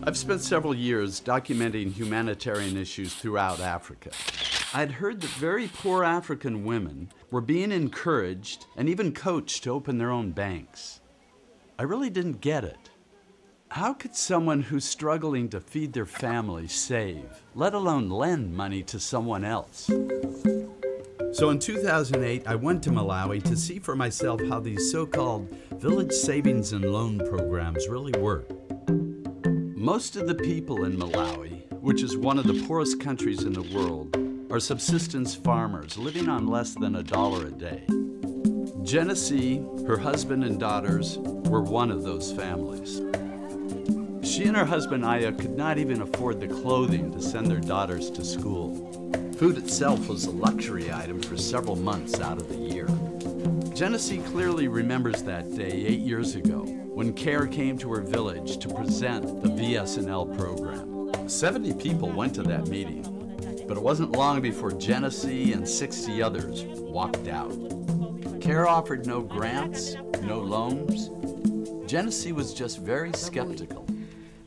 I've spent several years documenting humanitarian issues throughout Africa. I'd heard that very poor African women were being encouraged and even coached to open their own banks. I really didn't get it. How could someone who's struggling to feed their family save, let alone lend money to someone else? So in 2008, I went to Malawi to see for myself how these so-called village savings and loan programs really work. Most of the people in Malawi, which is one of the poorest countries in the world, are subsistence farmers living on less than $1 a day. Genesee, her husband and daughters, were one of those families. She and her husband Aya could not even afford the clothing to send their daughters to school. Food itself was a luxury item for several months out of the year. Genesee clearly remembers that day 8 years ago when CARE came to her village to present the VSNL program. 70 people went to that meeting, but it wasn't long before Genesee and 60 others walked out. CARE offered no grants, no loans. Genesee was just very skeptical.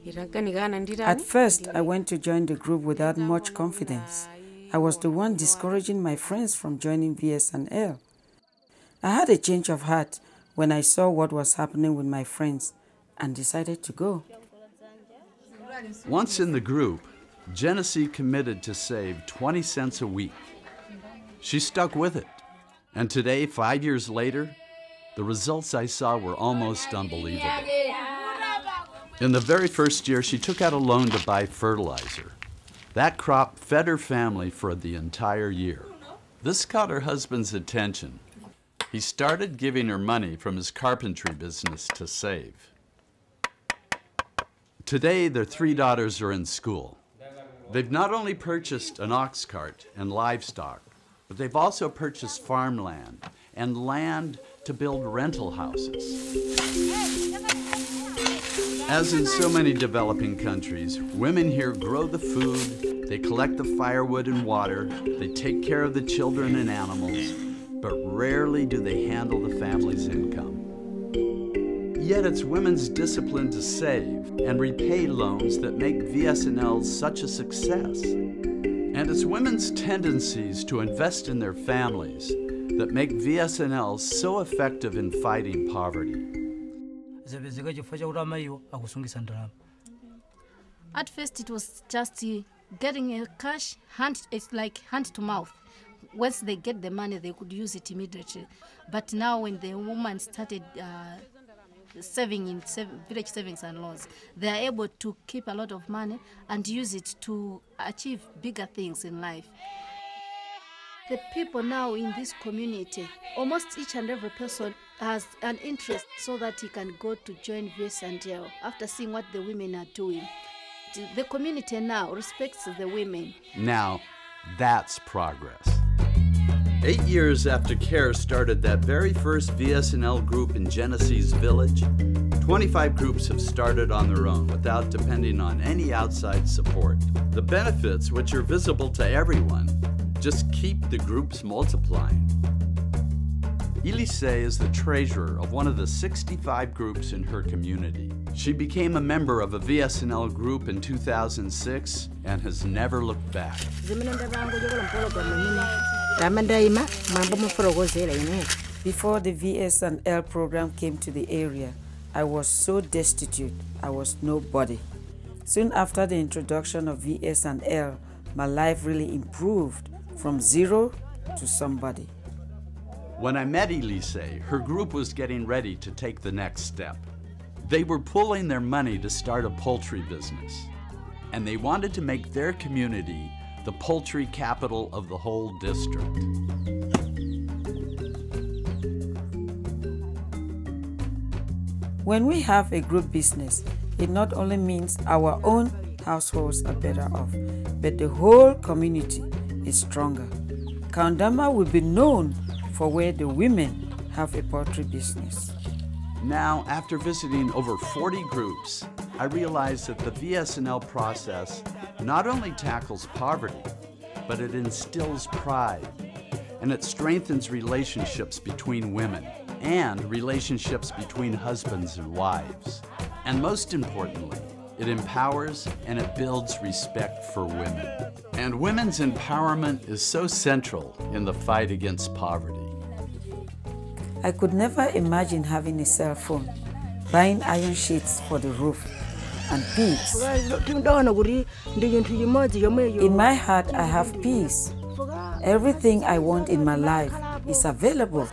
At first, I went to join the group without much confidence. I was the one discouraging my friends from joining VSNL. I had a change of heart when I saw what was happening with my friends and decided to go. Once in the group, Genesee committed to save 20 cents a week. She stuck with it. And today, 5 years later, the results I saw were almost unbelievable. In the very first year, she took out a loan to buy fertilizer. That crop fed her family for the entire year. This caught her husband's attention. He started giving her money from his carpentry business to save. Today, their 3 daughters are in school. They've not only purchased an ox cart and livestock, but they've also purchased farmland and land to build rental houses. As in so many developing countries, women here grow the food, they collect the firewood and water, they take care of the children and animals, but rarely do they handle the family's income. Yet it's women's discipline to save and repay loans that make VSNL such a success. And it's women's tendencies to invest in their families that make VSNL so effective in fighting poverty. At first it was just getting a cash, it's like hand to mouth. Once they get the money, they could use it immediately. But now when the woman started saving in village savings and loans, they are able to keep a lot of money and use it to achieve bigger things in life. The people now in this community, almost each and every person has an interest so that he can go to join VSNL after seeing what the women are doing. The community now respects the women. Now, that's progress. 8 years after CARE started that very first VSNL group in Genesee's village, 25 groups have started on their own without depending on any outside support. The benefits, which are visible to everyone, just keep the groups multiplying. Elise is the treasurer of one of the 65 groups in her community. She became a member of a VSNL group in 2006 and has never looked back. Before the VSNL program came to the area, I was so destitute, I was nobody. Soon after the introduction of VSNL, my life really improved from zero to somebody. When I met Elise, her group was getting ready to take the next step. They were pooling their money to start a poultry business, and they wanted to make their community the poultry capital of the whole district. When we have a group business, it not only means our own households are better off, but the whole community is stronger. Kaundama will be known for where the women have a poultry business. Now, after visiting over 40 groups, I realized that the VSNL process not only tackles poverty, but it instills pride, and it strengthens relationships between women and relationships between husbands and wives. And most importantly, it empowers, and it builds respect for women. And women's empowerment is so central in the fight against poverty. I could never imagine having a cell phone, buying iron sheets for the roof, and peace. In my heart, I have peace. Everything I want in my life is available.